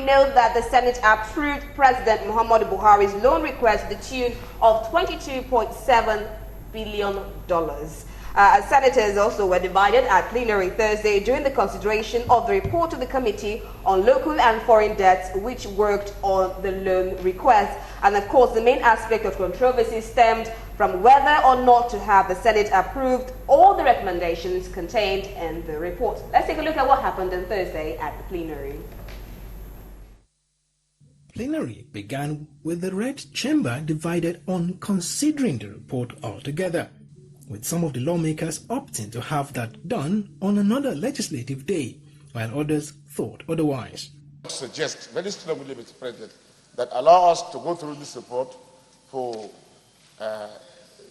note that the Senate approved President Muhammadu Buhari's loan request to the tune of $22.7 billion. Senators also were divided at plenary Thursday during the consideration of the report to the Committee on Local and Foreign Debts, which worked on the loan request. And of course, the main aspect of controversy stemmed from whether or not to have the Senate approved all the recommendations contained in the report. Let's take a look at what happened on Thursday at the plenary. Plenary began with the Red Chamber divided on considering the report altogether, with some of the lawmakers opting to have that done on another legislative day, while others thought otherwise. I suggest very strongly, Mr. President, that allow us to go through this report for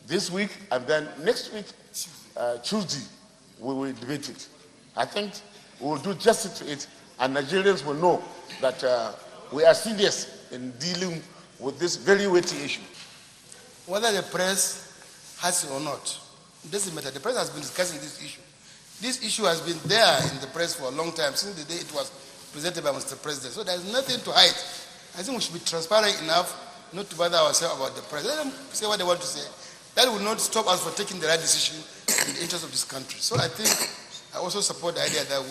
this week, and then next week, Tuesday, we will debate it. I think we will do justice to it, and Nigerians will know that we are serious in dealing with this very weighty issue. Whether the press has it or not, it doesn't matter. The press has been discussing this issue. This issue has been there in the press for a long time, since the day it was presented by Mr. President. So there's nothing to hide. I think we should be transparent enough not to bother ourselves about the press. Let them say what they want to say. That will not stop us from taking the right decision in the interest of this country. So I think I also support the idea that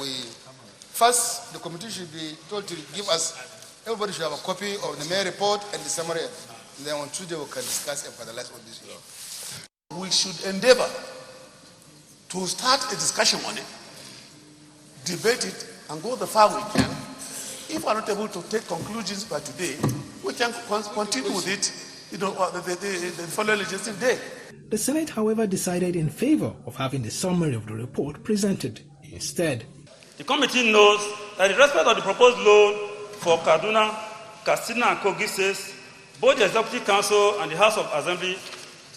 first, the committee should be told to give us, everybody should have a copy of the main report and the summary. And then on Tuesday we can discuss and finalize on this issue. We should endeavor to start a discussion on it, debate it, and go the far we can. If we are not able to take conclusions by today, we can continue with it, the following legislative day. The Senate, however, decided in favor of having the summary of the report presented instead. The committee knows that in respect of the proposed loan for Kaduna, Katsina, and Kogi states, both the Executive Council and the House of Assembly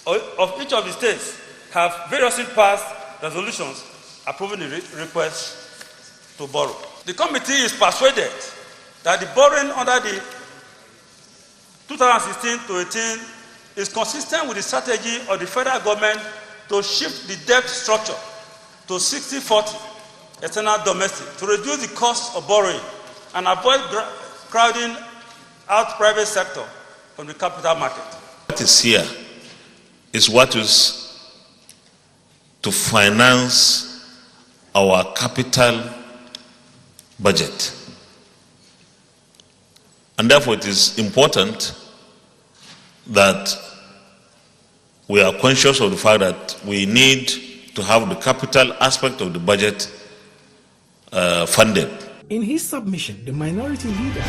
of each of the states have variously passed resolutions approving the request to borrow. The committee is persuaded that the borrowing under the 2016-18 is consistent with the strategy of the federal government to shift the debt structure to 60-40 external domestic to reduce the cost of borrowing and avoid crowding out private sector from the capital market. What is here is what is to finance our capital budget. And therefore it is important that we are conscious of the fact that we need to have the capital aspect of the budget funded. In his submission, the minority leader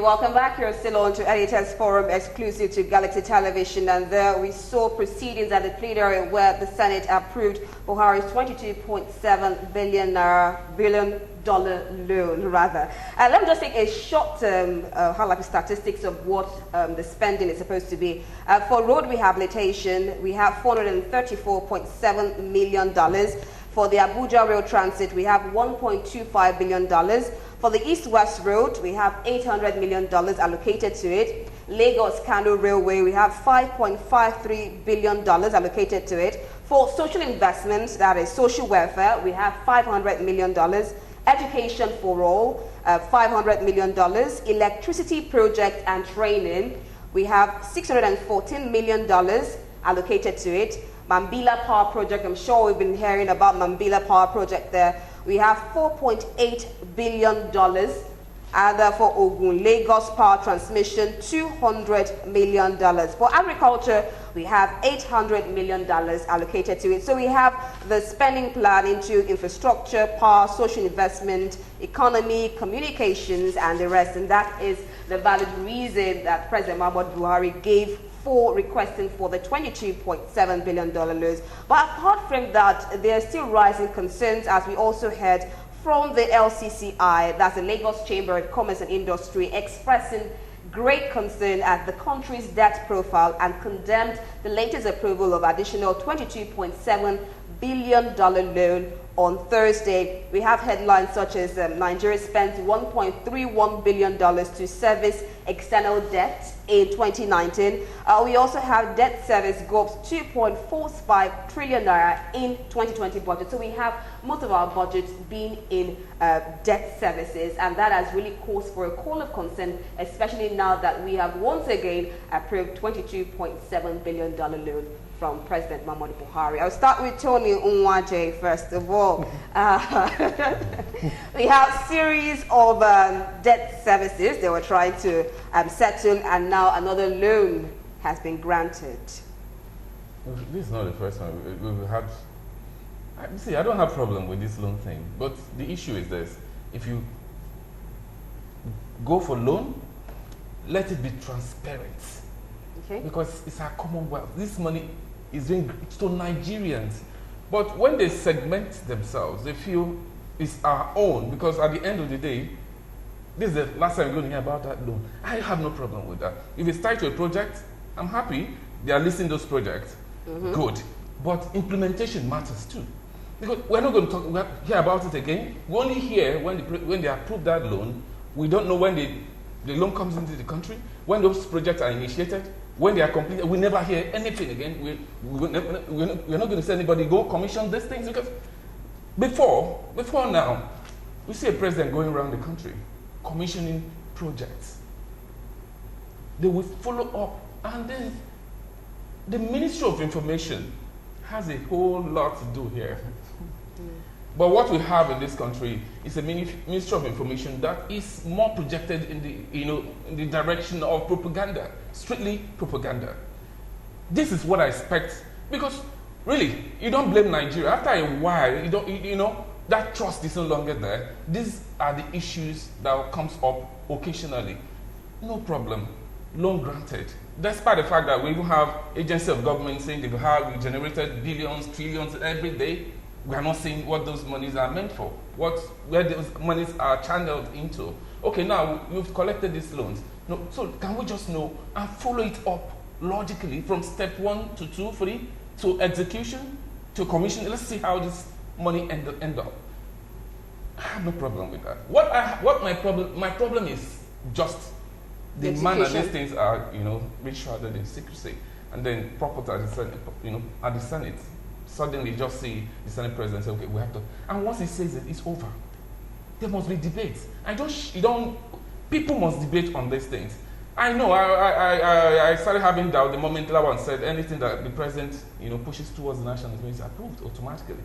welcome back. You're still on to Editors Forum, exclusive to Galaxy Television, and there we saw proceedings at the plenary where the Senate approved Buhari's $22.7 billion loan. Let me just take a short statistics of what the spending is supposed to be. For road rehabilitation, we have $434.7 million. For the Abuja Rail Transit, we have $1.25 billion. For the East-West Road, we have $800 million allocated to it. Lagos-Kano Railway, we have $5.53 billion allocated to it. For social investments, that is social welfare, we have $500 million. Education for all, $500 million. Electricity project and training, we have $614 million allocated to it. Mambila Power Project, I'm sure we've been hearing about Mambila Power Project there. We have $4.8 billion. And for Ogun, Lagos Power Transmission, $200 million. For agriculture, we have $800 million allocated to it. So we have the spending plan into infrastructure, power, social investment, economy, communications, and the rest. And that is the valid reason that President Muhammadu Buhari gave for requesting for the $22.7 billion loans. But apart from that, there are still rising concerns, as we also heard from the LCCI, that's the Lagos Chamber of Commerce and Industry, expressing great concern at the country's debt profile and condemned the latest approval of additional $22.7 billion loan on Thursday. We have headlines such as Nigeria spent $1.31 billion to service external debt in 2019. We also have debt service go up to 2.45 trillion naira in 2020 budget. So we have most of our budgets being in debt services, and that has really caused for a call of concern, especially now that we have once again approved $22.7 billion loan from President Muhammadu Buhari. I'll start with Tony Unwaje first of all. We have series of debt services they were trying to settle, and now another loan has been granted. This is not the first time we've had. See, I don't have a problem with this loan thing, but the issue is this: if you go for loan, let it be transparent. Okay. Because it's our commonwealth. This money is being to Nigerians. But when they segment themselves, they feel it's our own, because at the end of the day, this is the last time we're going to hear about that loan. I have no problem with that. If it's tied to a project, I'm happy they are listing those projects. Good. But implementation matters too. Because we're not going to hear about it again. We only hear when they approve that loan. We don't know when the loan comes into the country, when those projects are initiated, when they are completed. We never hear anything again. We're not going to say anybody go commission these things, because before now, we see a president going around the country commissioning projects. They will follow up, and then the Ministry of Information has a whole lot to do here. But what we have in this country is a Ministry of Information that is more projected in the direction of propaganda, strictly propaganda. This is what I expect, because really, you don't blame Nigeria. After a while, that trust is no longer there. These are the issues that comes up occasionally. No problem, loan granted. Despite the fact that we even have agencies of government saying we generated billions, trillions every day. We are not seeing what those monies are meant for, where those monies are channeled into. Okay, now you've collected these loans. No, so can we just know and follow it up logically from step 1 to 2, 3 to execution to commission? Let's see how this money end up. I have no problem with that. My problem is just the manner these things are, being shrouded in secrecy, and then propped at the Senate. Suddenly just see the Senate president say, okay, we have to, and once he says it, it's over. There must be debates. People must debate on these things. I know, I started having doubt the moment that one said anything that the president, pushes towards the national assembly is approved automatically.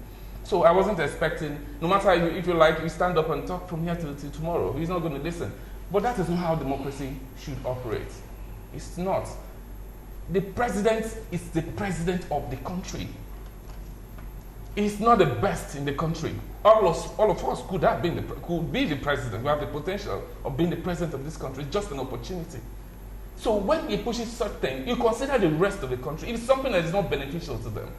So I wasn't expecting, no matter if you like, you stand up and talk from here till tomorrow, he's not going to listen. But that is not how democracy should operate. It's not. The president is the president of the country. He's not the best in the country. All of us could be the president. We have the potential of being the president of this country. It's just an opportunity. So when he pushes such things, you consider the rest of the country. It's something that is not beneficial to them.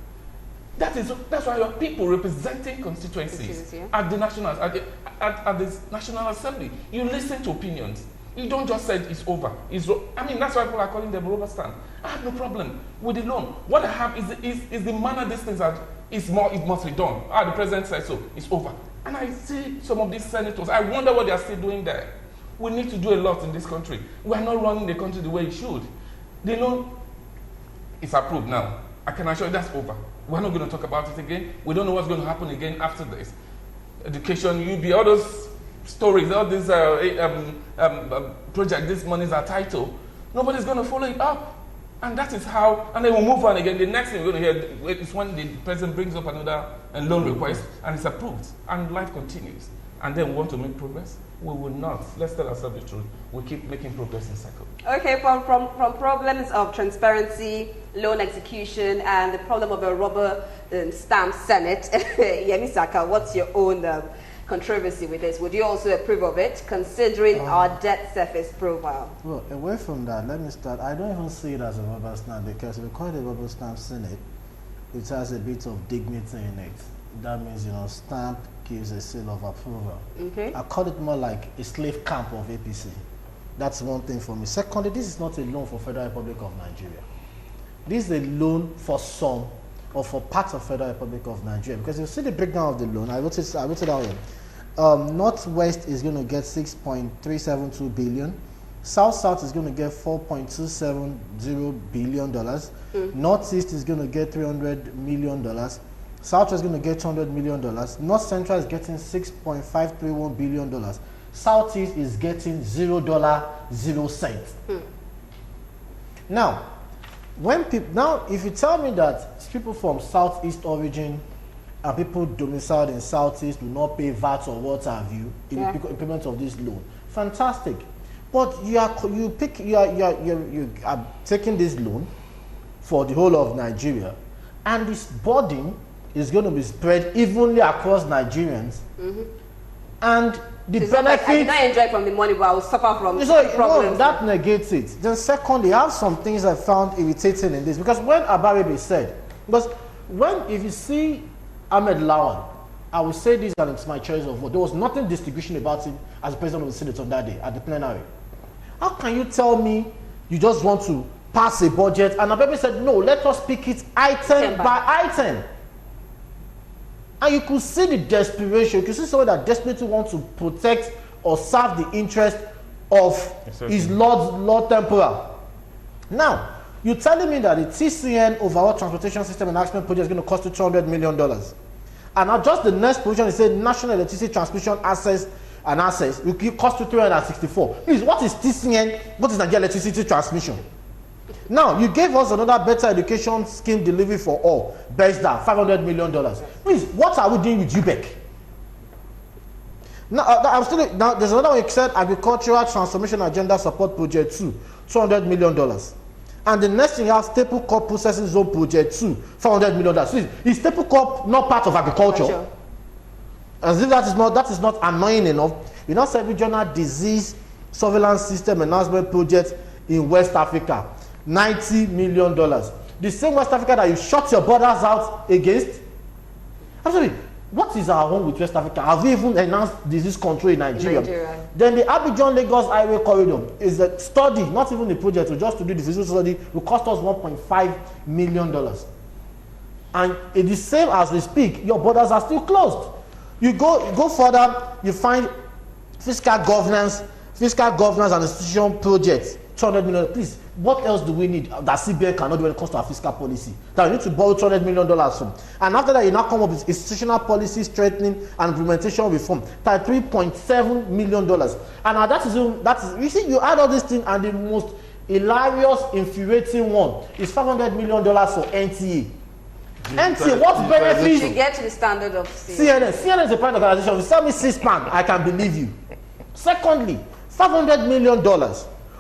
That's why you have people representing constituencies at the National Assembly. You listen to opinions. You don't just say it's over. That's why people are calling them rubber stamp. I have no problem with the loan. What I have is the manner these things are. It must be done. The president said so. It's over. And I see some of these senators. I wonder what they are still doing there. We need to do a lot in this country. We are not running the country the way it should. The loan is approved now. I can assure you that's over. We're not going to talk about it again. We don't know what's going to happen again after this. Education, UB, all those stories, all these projects, these monies are tied to. Nobody's going to follow it up. And that is how, and then we'll move on again. The next thing we're going to hear is when the president brings up another loan request and it's approved, and life continues. And then we want to make progress. We will not. Let's tell ourselves the truth. We keep making progress in cycle. Okay, from problems of transparency, loan execution, and the problem of a rubber stamp Senate, Yemi Saka, what's your own controversy with this? Would you also approve of it, considering our debt surface profile? Well, away from that, let me start. I don't even see it as a rubber stamp, because if we call it a rubber stamp Senate, it has a bit of dignity in it. That means, stamp gives a seal of approval. Okay. I call it more like a slave camp of APC. That's one thing for me. Secondly, this is not a loan for Federal Republic of Nigeria. This is a loan for some or for parts of Federal Republic of Nigeria. Because you see the breakdown of the loan, I wrote it down here. Northwest is going to get 6.372 billion. South is going to get $4.270 billion. Northeast is going to get $300 million. Southwest is going to get $200 million. North Central is getting $6.531 billion. Southeast is getting $0.00. Now, if you tell me that people from Southeast origin and people domiciled in Southeast do not pay VAT or what have you in the payment of this loan, fantastic. But you are taking this loan for the whole of Nigeria, and this burden is going to be spread evenly across Nigerians, and the benefit. I did not enjoy from the money, but I will suffer from problems. No, that negates it. Then secondly, I have some things I found irritating in this, because when Abaribe said, if you see Ahmed Lawan, I will say this, and it's my choice of vote. There was nothing distinguishing about him as president of the Senate on that day at the plenary. How can you tell me you just want to pass a budget? And Abaribe said, no, let us pick it item by item. And you could see the desperation. You could see someone that desperately wants to protect or serve the interest of his Lord Temporal. Now, you're telling me that the TCN overall transportation system enhancement project is going to cost you $200 million. And now just the next position is saying national electricity transmission assets will cost you 364. Please, what is TCN? What is Nigeria electricity transmission? Now, you gave us another better education scheme delivery for all, BESDA, $500 million. Please, what are we doing with UBEC? Now, there's another one you said, Agricultural Transformation Agenda Support Project 2, $200 million. And the next thing you have, Staple Crop Processing Zone Project 2, $400 million. Please, is Staple Crop not part of agriculture? As if that is not annoying enough, you now said Regional Disease Surveillance System Enhancement Project in West Africa, $90 million. The same West Africa that you shut your borders out against. Actually, what is our home with West Africa? Have we even enhanced disease control in Nigeria? Then the Abidjan-Lagos Highway Corridor is a study, not even a project, just to do the physical study, will cost us $1.5 million. And it is same as we speak, your borders are still closed. You go further, you find fiscal governance and institution projects, $200 million. Please, what else do we need that CBN cannot do when it comes to our fiscal policy? That we need to borrow $200 million from. And after that, you now come up with institutional policy strengthening and implementation reform, that $3.7 million. And that is you see, you add all these things, and the most hilarious, infuriating one is $500 million for NTA. NTA, what benefit? To get to the standard of CNN. CNN is a private organization. If you sell me C-SPAN, I can believe you. Secondly, $500 million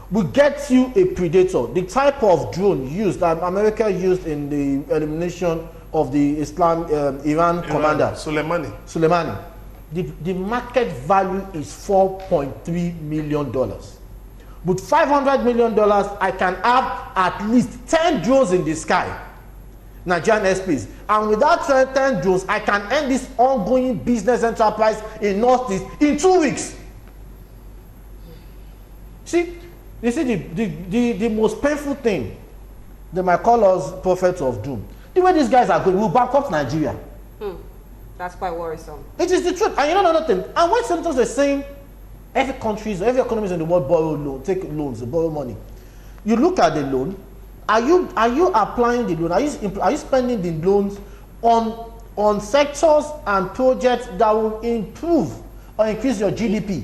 will get you a Predator, the type of drone used that America used in the elimination of the Iran commander Soleimani. The market value is $4.3 million. With $500 million, I can have at least 10 drones in the sky, Nigerian airspace. And without 10 drones, I can end this ongoing business enterprise in Northeast in 2 weeks. See, you see the most painful thing, they might call us prophets of doom. The way these guys are going, we'll bankrupt Nigeria. That's quite worrisome. It is the truth. And you know another thing, and when senators are saying every economy in the world take loans, borrow money. You look at the loan, are you applying the loan? Are you spending the loans on sectors and projects that will improve or increase your GDP?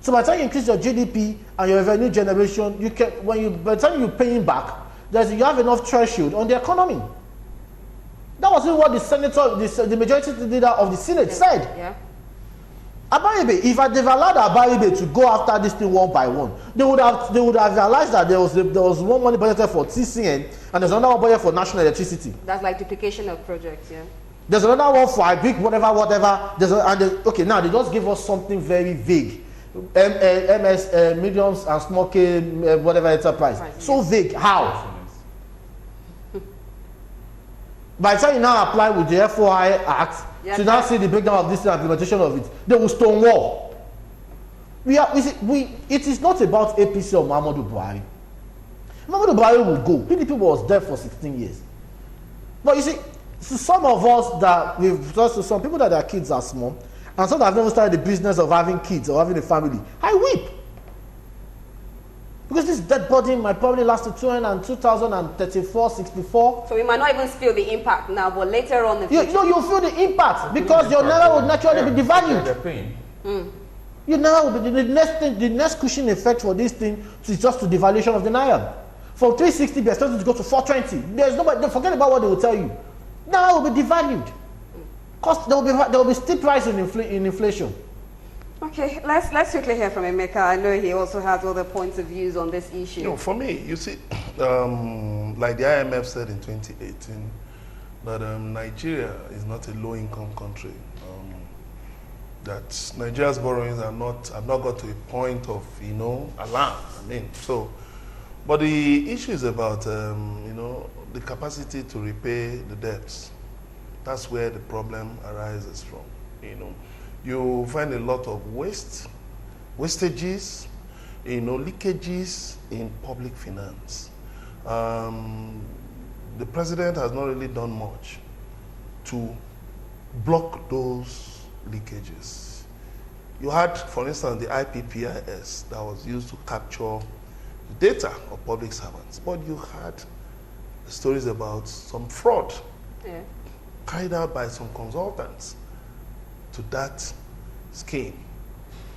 So by the time you increase your GDP and your revenue generation, by the time you're paying back, you have enough threshold on the economy. That was what the senator, the majority leader of the Senate said. Yeah. Abaribe, if they've allowed Abaribe to go after this thing one by one, they would have realized that there was one money budgeted for TCN and there's another one budgeted for national electricity. That's like duplication of projects, yeah. There's another one for agric, whatever. Now they just give us something very vague. Mediums and small scale, whatever enterprise. So vague. How? By the time you now apply with the FOI Act, to now see the breakdown of this implementation of it, they will stonewall. It is not about APC or Muhammadu Buhari. Muhammadu Buhari will go. PDP was there for 16 years. But you see, to some of us that we've just to some people that their kids are small, and some that have never started the business of having kids or having a family, I weep. Because this dead body might probably last to 2034, 64. So we might not even feel the impact now, but later on, you'll feel the impact because your naira would naturally be devalued. Your naira will be the next cushion effect for this thing is just the devaluation of the naira. From 360, they're starting to go to 420. There's nobody. Don't forget about what they will tell you. Naira will be devalued. Cost there will be steep rise in inflation. Okay, let's quickly hear from Emeka. I know he also has other points of views on this issue. You know, for me, you see, like the IMF said in 2018, that Nigeria is not a low-income country. That Nigeria's borrowings have not got to a point of alarm. But the issue is about the capacity to repay the debts. That's where the problem arises from. You find a lot of wastages, leakages in public finance. The president has not really done much to block those leakages. You had, for instance, the IPPIS that was used to capture the data of public servants, but you had stories about some fraud carried out by some consultants to that scheme.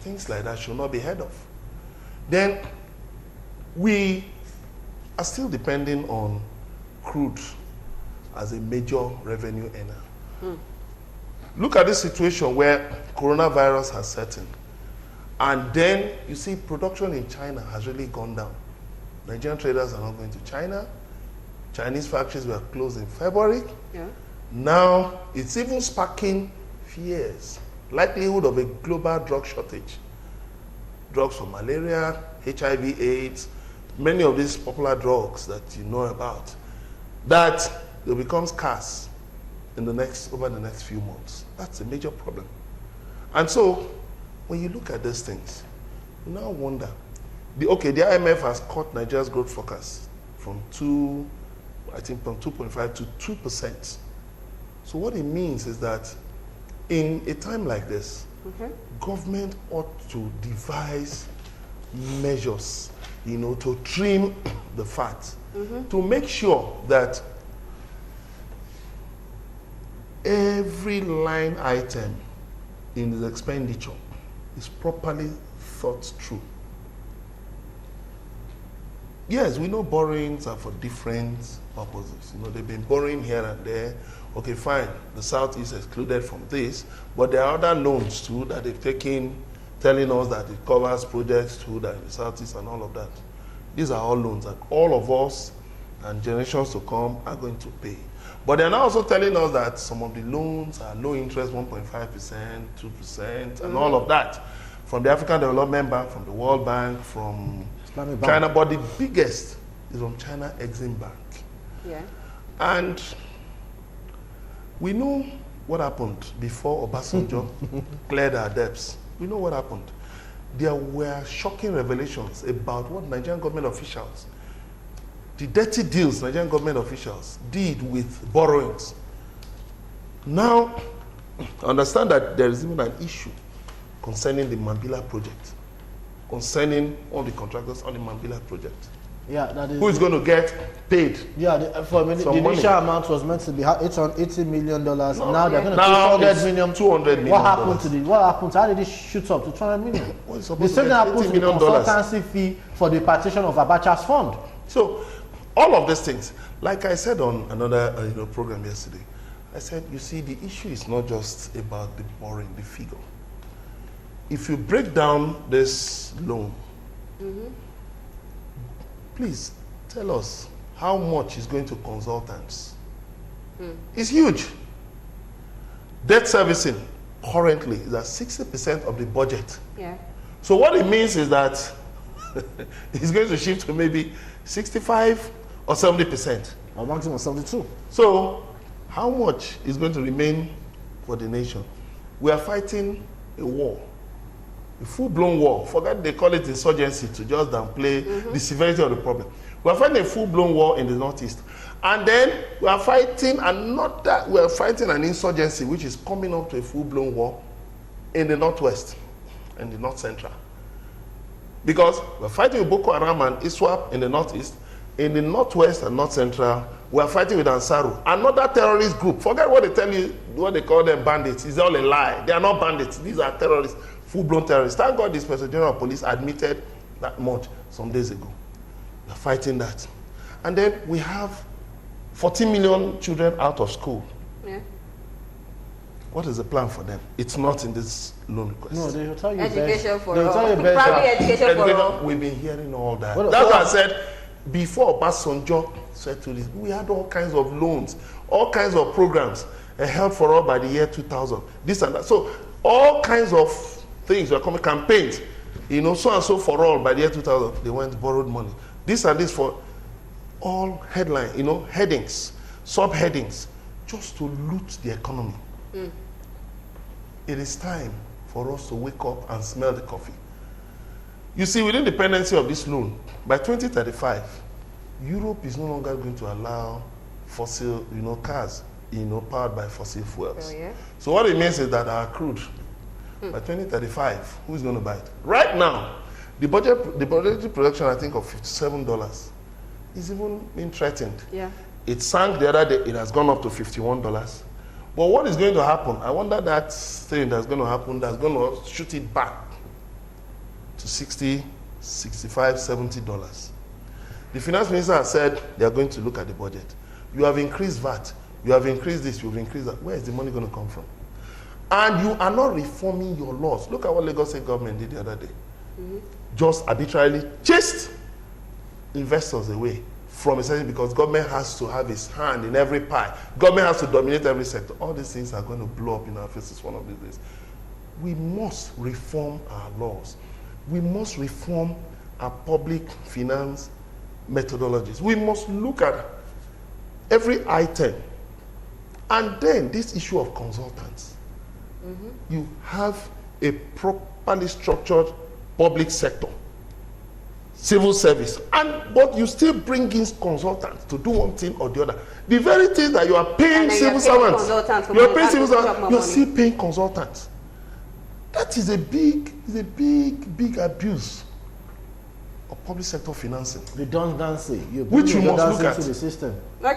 Things like that should not be heard of. Then we are still depending on crude as a major revenue earner. Look at this situation where coronavirus has set in. And then you see production in China has really gone down. Nigerian traders are not going to China. Chinese factories were closed in February. Now it's even sparking fears. Likelihood of a global drug shortage. Drugs for malaria, HIV, AIDS, many of these popular drugs that you know about, that will become scarce over the next few months. That's a major problem. And so, when you look at these things, you now wonder, the IMF has cut Nigeria's growth forecast from 2.5 to 2%. So what it means is that in a time like this, government ought to devise measures, to trim the fat, to make sure that every line item in the expenditure is properly thought through. Yes, we know borrowings are for different purposes. They've been borrowing here and there. Okay, fine, the South is excluded from this, but there are other loans too that they've taken, telling us that it covers projects too, that in the Southeast and all of that. These are all loans that all of us and generations to come are going to pay. But they're now also telling us that some of the loans are low interest, 1.5%, 2%, and all of that. From the African Development Bank, from the World Bank, from China, but the biggest is from China Exim Bank. And we know what happened before Obasanjo cleared our debts. We know what happened. There were shocking revelations about what Nigerian government officials, the dirty deals Nigerian government officials did with borrowings. Now, understand that there is even an issue concerning the Mambila project, concerning all the contractors on the Mambila project. That is. Who is going to get paid? The initial amount was meant to be $80 million. Now they're going to pay $200 million. What happened? How did it shoot up to $200 million? The same thing happened to the consultancy fee for the partition of Abacha's fund. So, all of these things, like I said on another program yesterday, I said, you see, the issue is not just about the borrowing, the figure. If you break down this loan, please tell us how much is going to consultants. It's huge. Debt servicing currently is at 60% of the budget. So what it means is that it's going to shift to maybe 65 or 70%. Or maximum 72. So how much is going to remain for the nation? We are fighting a war A full-blown war. Forget they call it insurgency to just downplay the severity of the problem. We are fighting a full-blown war in the northeast. And then we are fighting an insurgency which is coming up to a full-blown war in the northwest and the north central. Because we are fighting with Boko Haram and ISWAP in the northeast. In the northwest and north central, we are fighting with Ansaru, another terrorist group. Forget what they tell you, what they call them bandits. It's all a lie. They are not bandits. These are terrorists, full-blown terrorists. Thank God the Inspector General of Police admitted that much some days ago. We are fighting that. And then we have 14 million children out of school. Yeah. What is the plan for them? It's not in this loan request. No, they will tell you education for all. Probably education for all. We've been hearing all that. That's why I said, before Obasanjo said to this, we had all kinds of loans, all kinds of programs, help for all by the year 2000, this and that. So all kinds of things were coming, campaigns, so and so for all by the year 2000. They went borrowed money. This and this for all headline, headings, subheadings, just to loot the economy. It is time for us to wake up and smell the coffee. You see, with independency of this loan, by 2035, Europe is no longer going to allow fossil, cars, powered by fossil fuels. Oh, yeah? So what it means is that our crude, by 2035, who is going to buy it? Right now, the budgetary production, I think, of $57 is even being threatened. Yeah. It sank the other day. It has gone up to $51. But what is going to happen? I wonder that thing that's going to happen that's going to shoot it back to $60, $65, $70. The finance minister has said they are going to look at the budget. You have increased VAT. You have increased this. You have increased that. Where is the money going to come from? And you are not reforming your laws. Look at what Lagos State government did the other day. Just arbitrarily chased investors away from a certain, because government has to have its hand in every pie. Government has to dominate every sector. All these things are going to blow up in our faces one of these days. We must reform our laws. We must reform our public finance methodologies. We must look at every item. And then this issue of consultants. You have a properly structured public sector, civil service, but you still bring in consultants to do one thing or the other. The very thing that you are paying civil servants, you're still paying consultants. That is a big abuse of public sector financing. Redundancy. Which you must look at. To the system.